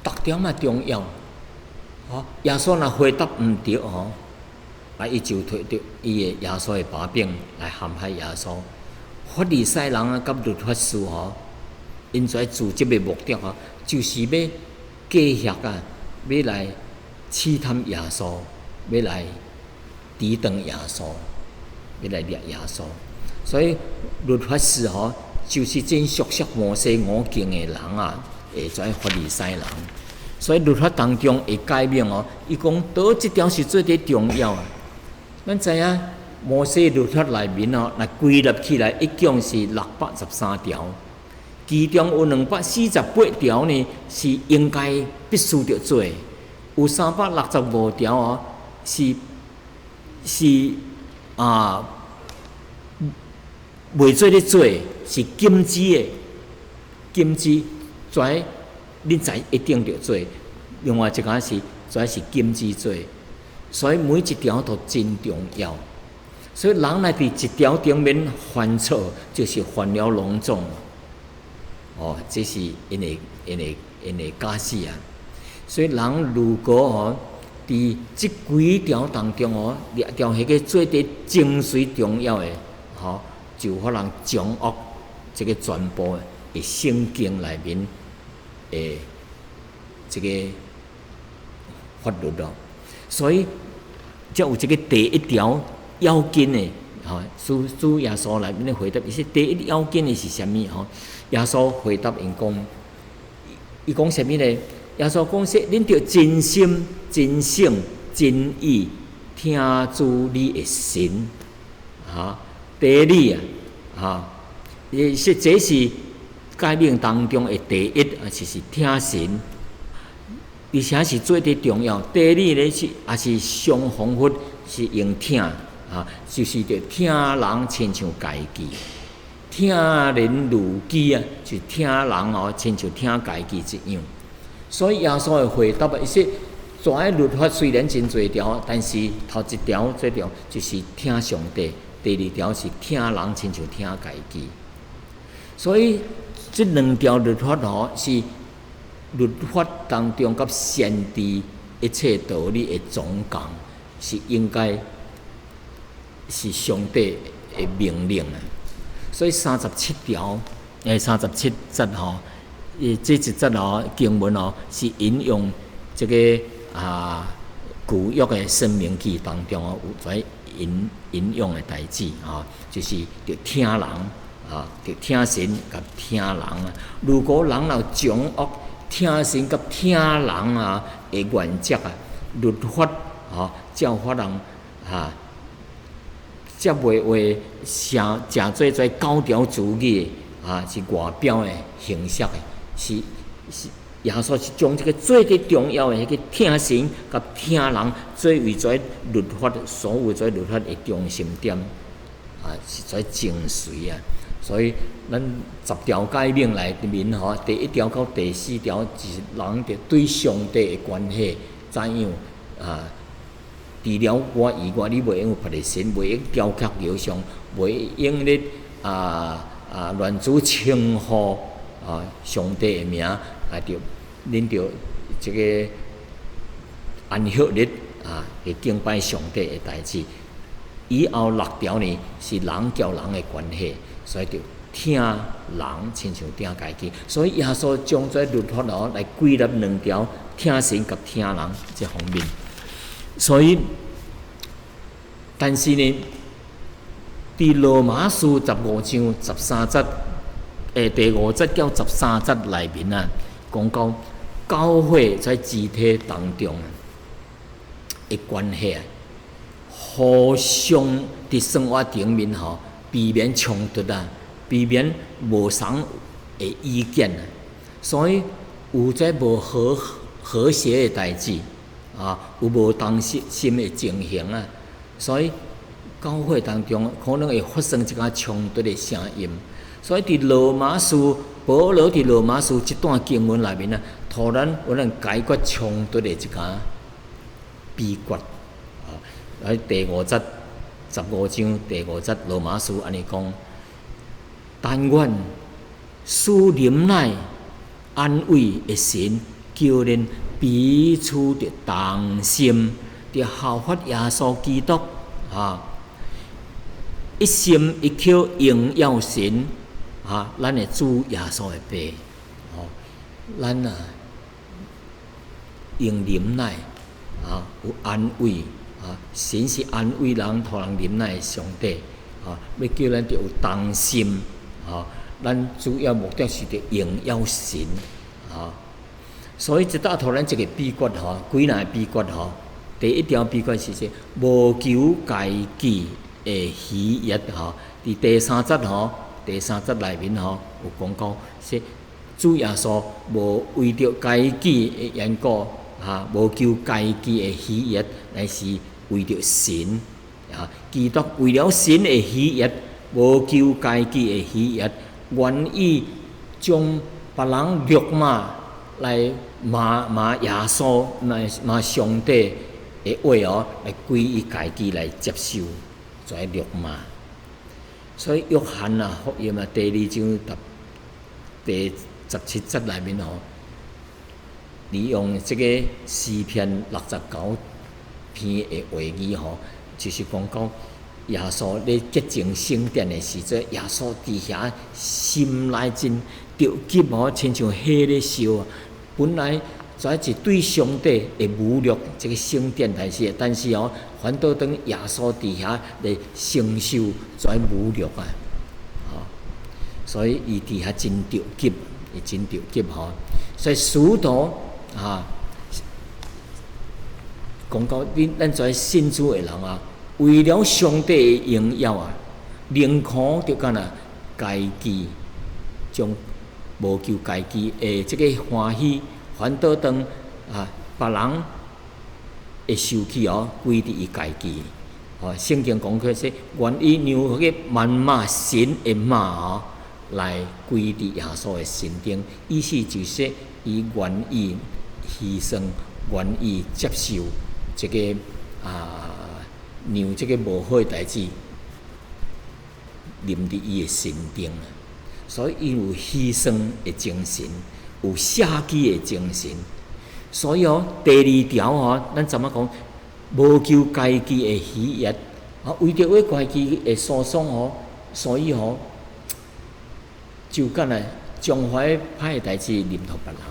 逐条嘛重要。耶稣若回答毋对吼，伊就摕着伊的耶稣的把柄来陷害耶稣。法利赛人啊，甲律法师吼，因跩自责的目的吼，就是要计划啊，要来试探耶稣，要来抵挡耶稣，要来掠耶稣。所以律法师吼，就是真熟悉摩西五经的人啊，下跩法利赛人。所以律法当中会改名哦，伊讲倒一条是最重要啊。咱知影摩西律法内面哦，若归纳起来一共是613条，其中有248条呢是应该必须着做，有365条哦是袂做咧做，是禁止的，禁止跩。恁知一定着做，另外一个是主要是禁止做，所以每一条都真重要。所以人若伫一条顶面犯错，就是犯了隆重。这是因的假使啊。所以人如果伫即几条当中掠条迄个最精髓重要的，就可能掌握这个全部的圣经内面。这个法律咯，所以才有这个第一条要紧的，主耶稣内面的回答，伊说第一要紧的是啥物？耶稣回答因讲，伊讲啥物呢？耶稣讲说，恁着真心、真性、真意听主你的神，第二伊说这是。诫命当中的第一就是听神，而且是最重要。第二呢是也是上方法，是用听就是着听人亲像家己，听人如己啊，就听人亲像听家己一样。所以耶稣的回答伊说，全个律法虽然真侪条，但是头一条最重要就是听上帝，第二条是听人亲像听家己。所以这2条律法是律法当中甲先知一切道理的总纲，是应该是上帝的命令啊。所以37条37节这一节经文是引用这个旧约的申命记当中有在引用的代志就是着听人。着听神甲听人啊！如果人若掌握听神甲听人的原则律法照法人才袂话诚做9条主义是外表的形式的，是耶稣是将这个最重要的迄个听神甲听人作为在律法所有在律法的中心点是在精髓啊！所以，咱10条诫命内面第1条到第4条是人着对上帝的关系怎样除了我以外，你袂用有别个神，袂用雕刻雕像，袂用咧乱子称呼上帝的名，着恁着这个安息日会敬拜上帝的代志。以后6条呢是人交人的关系。所以就听人亲像听家己，所以耶稣将这律法来归纳2条，听神甲听人这方面。所以，但是呢，伫罗马书15章13节第5节到13节内面讲到教会在肢体当中的关系互相伫生活顶面避免冲突避免无相的意见所以有这无和谐的代志有无同心的情形所以教会当中可能会发生一个冲突的声音。所以伫罗马书，保罗伫罗马书这段经文内面互咱有能解决冲突的一个秘诀第5节15章第5节罗马书安尼讲，但愿使忍耐安慰的神，叫恁彼此的同心，着效法耶稣基督一心一口荣耀神咱的主耶稣的爸咱用忍耐有安慰神是安慰人、互人忍耐的上帝要叫咱着有同心咱主要目的是着荣耀神所以即搭互咱一个秘诀几若个秘诀第一条秘诀是说无求家己的喜悦伫第3节内面有讲到说主耶稣无为着家己的缘故无求家己的喜悦，乃是为着神基督为了神的喜悦，无求家己的喜悦，愿意将别人辱骂来骂耶稣、骂上帝的话来归于家己来接受，跩辱骂。所以约翰福音第2章第17节内面利用这个诗篇69篇的话语就是讲到耶稣咧洁净圣殿的时阵，耶稣伫遐心内真着急亲像火咧烧本来跩一对上帝的侮辱这个圣殿代志，但是反倒当耶稣伫遐来承受跩侮辱所以伊伫遐真着急，伊真着急所以使徒讲到咱跩信主的人为了上帝的荣耀宁可着干家己将无求家己的这个欢喜，反倒当别人会受气归伫伊家己圣经讲过说，愿意让迄个万马神的马来归伫耶稣的身顶，意思就是伊愿意牺牲，愿意接受这个让这个无好的代志临伫伊的身顶，所以伊有牺牲的精神，有舍己的精神。所以第2条咱怎么讲？无求家己的喜悦为着为家己的所爽所以就干将歹歹的代志临到别人，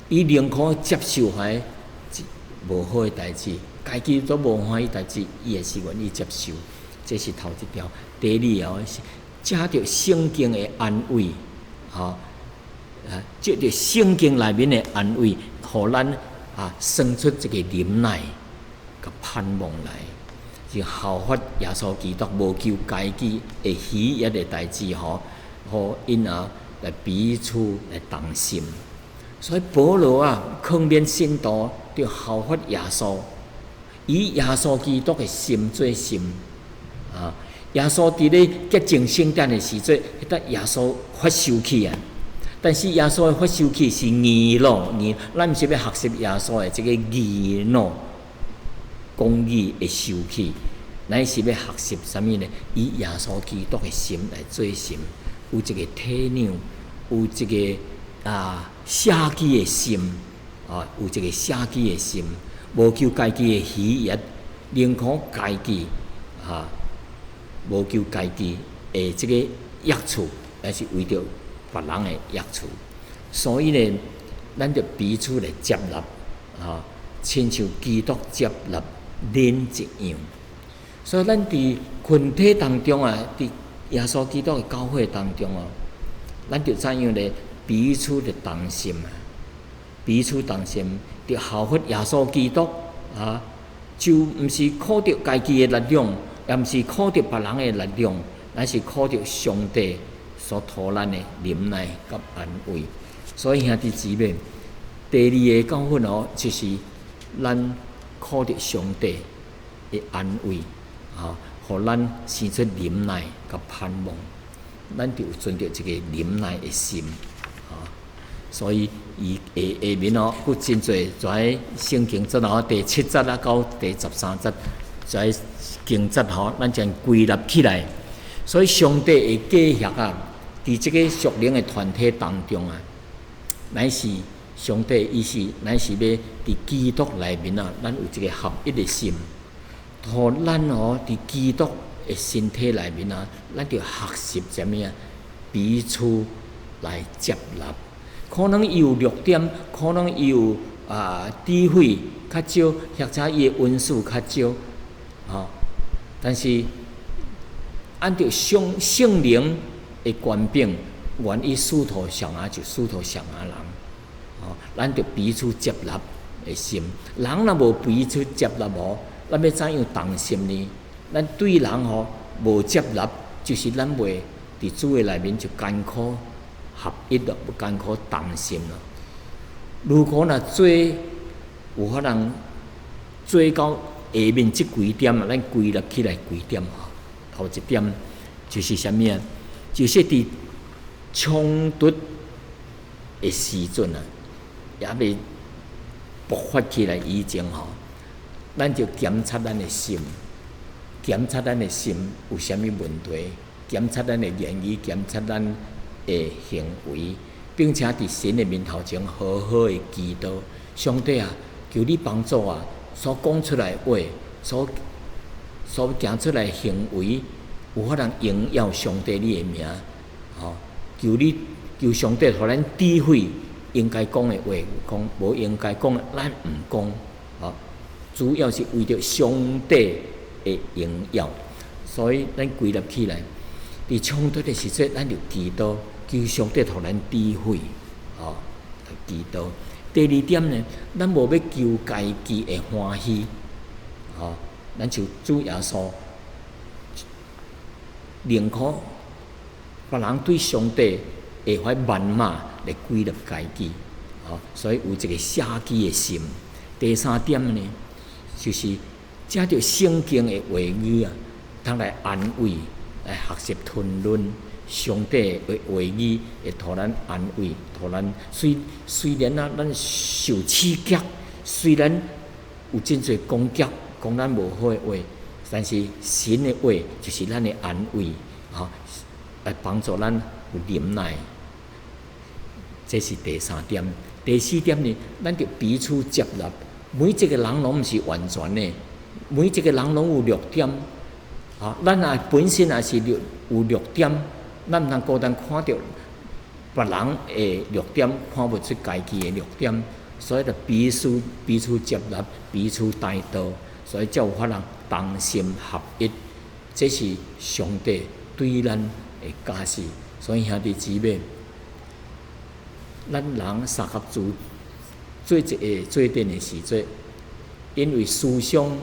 伊宁可接受歹无好的代志，家己都无欢喜代志，伊也是愿意接受。这是头一条。第2条是借着圣经的安慰，借着圣经内面的安慰，互咱生出这个忍耐、甲盼望来，是效法耶稣基督无求家己的喜悦的代志，互因来彼此来同心。所以保罗抗勉信徒着效法耶稣，以耶稣基督的心做心耶稣伫咧洁净圣殿的时阵，迄搭耶稣发生气但是耶稣的发生气是义怒，咱毋是要学习耶稣的这个义怒、公义的生气，咱是要学习什么呢？以耶稣基督的心来做心，有一个体谅，有一个舍己的心有一个舍己的心，无求家己的喜悦，宁可家己无求家己的这个益处，也是为着别人的益处。所以呢，咱着彼此来接纳亲像基督接纳恁一样。所以咱伫群体当中伫耶稣基督的教会当中咱着怎样呢？彼此的同心彼此同心，着效法耶稣基督就毋是靠着家己的力量，也毋是靠着别人的力量，乃是靠着上帝所托咱的忍耐甲安慰。所以兄弟姊妹，第2个教训就是咱靠着上帝的安慰互咱生出忍耐甲盼望，咱就有存着一个忍耐的心所以伊下面佫真侪在圣经第7节到第13节在警察吼，咱将归纳起来。所以上帝的计划啊，伫即个属灵的团体当中啊，乃是上帝的意思，乃是要伫基督内面啊，咱有一个合一的心，互咱伫基督的身体内面啊，咱着学习啥物啊，彼此来接纳。可能伊有弱点，可能伊有智慧较少，或者伊的温数较少，但是按照圣灵的权柄，愿意使徒上下就使徒上下人，咱着彼此接纳的心。人若无彼此接纳咱要怎样同心呢？咱对人无接纳，就是咱袂伫主的内面就艰苦合一了，不艰苦同心了。如果若做有法人做到下面即几点啊，咱归纳起来几点头一点就是啥物啊？就是伫冲突的时阵啊，也未爆发起来以前咱就检查咱的心，检查咱的心有啥物问题，检查咱的言语，检查咱的行为，并且伫神的面头前好好的祈祷。上帝啊，求你帮助啊，所讲出来的话，所行出来的行为，有法通荣耀上帝你的名。求上帝互咱智慧，应该讲的话讲，无应该讲的咱毋讲。主要是为着上帝的荣耀，所以咱归纳起来，伫冲突的时阵，咱就祈祷，求上帝互咱智慧，祈祷。第二点呢，咱无要求家己的欢喜，咱就主耶稣宁可别人对上帝会怀谩骂来归纳家己，所以有一个舍己的心。第三点呢，就是借着圣经的话语啊，通来安慰，来学习吞论上帝的话语，会互咱安慰，互咱虽然啊，咱受刺激，虽然有真侪攻击，讲咱无好的话，但是神的话就是咱的安慰，来帮助咱有忍耐。这是第三点。第四点呢，咱就彼此接纳。每一个人拢毋是完全的，每一个人拢有弱点。咱也本身也是有弱点，咱毋通孤单看到别人的弱点，看不出家己的弱点，所以就彼此接纳，彼此带导，所以才有法通同心合一。这是上帝对咱的嘉许。所以兄弟姊妹，咱人三合主做一个做阵的时阵，因为思想、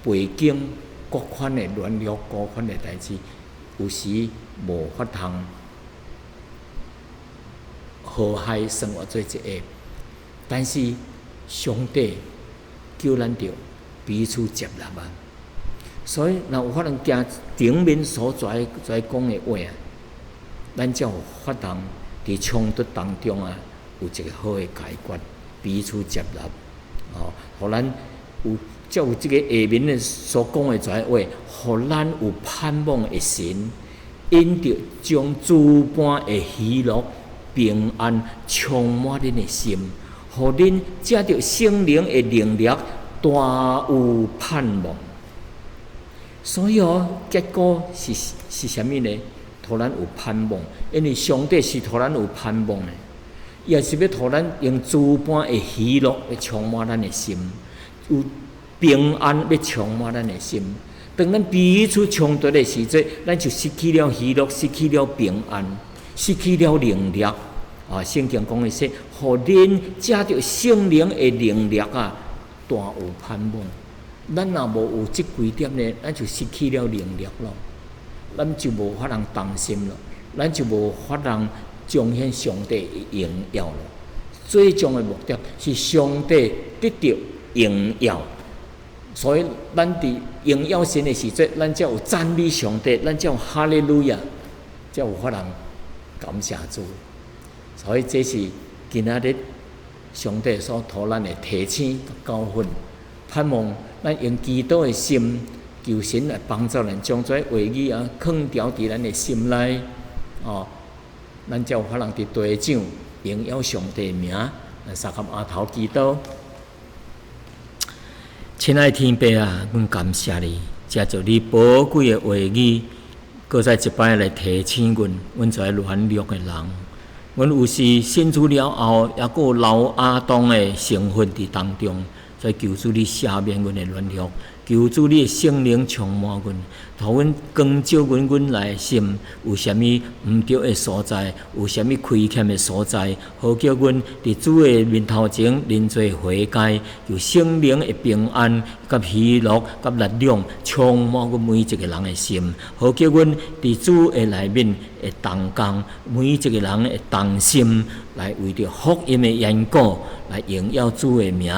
背景、各款的乱流、各款的代志，有时无法通和谐生活做一个。但是上帝叫咱着彼此接纳啊，所以若有法通行顶面所在讲的话啊，咱才有法通伫冲突当中啊，有一个好的解决。彼此接纳，互咱才有这个下面的所讲的这话，互咱有盼望的神，因着将诸般的喜乐、平安充满恁的心，互恁借着圣灵的能力，大有盼望。所以结果是啥物呢？互咱有盼望，因为上帝是互咱有盼望的。也是要互咱用诸般的喜乐来充满咱的心，有平安要充满咱的心。当咱彼此冲突的时阵，咱就失去了喜乐，失去了平安，失去了能力。圣经讲的说，互恁借着圣灵的能力啊，大有盼望。咱若无有这几点呢，咱就失去了能力咯，咱就无法通同心咯，咱就无法通彰显上帝的荣耀了。最终的目的是上帝得到荣耀，所以咱伫荣耀神的时阵，咱才有赞美上帝，咱才有哈利路亚，才有法通感谢主。所以这是今仔日上帝所托咱的提醒、教训，盼望咱用基督的心，求神来帮助咱，将这话语啊放调伫咱的心内，哦，咱才有法通伫地上荣耀上帝的名，来三合阿头祈祷。亲爱的天父啊，阮感谢你，借着你宝贵的话语，搁再一摆来提醒阮这软弱的人。阮有时信主了后，也阁有老亚当的成分伫当中，所以求主你赦免阮的软弱，求主你的圣灵充满阮，互阮光照阮内心有啥物毋对的所在，有啥物亏欠的所在，好叫阮伫主的面头前认罪悔改，有圣灵的平安、甲喜乐、甲力量充满阮每一个人的心，好叫阮伫主的内面会同工，每一个人会同心来为着福音的缘故，来荣耀主的名，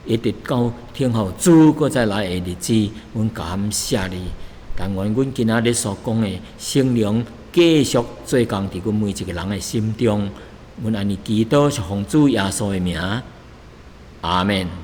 一直到听候主搁再来的日子，阮感谢你。但愿阮今仔日所讲的圣灵继续做工伫阮每一个人的心中。阮安尼祈祷是奉主耶稣的名，阿门。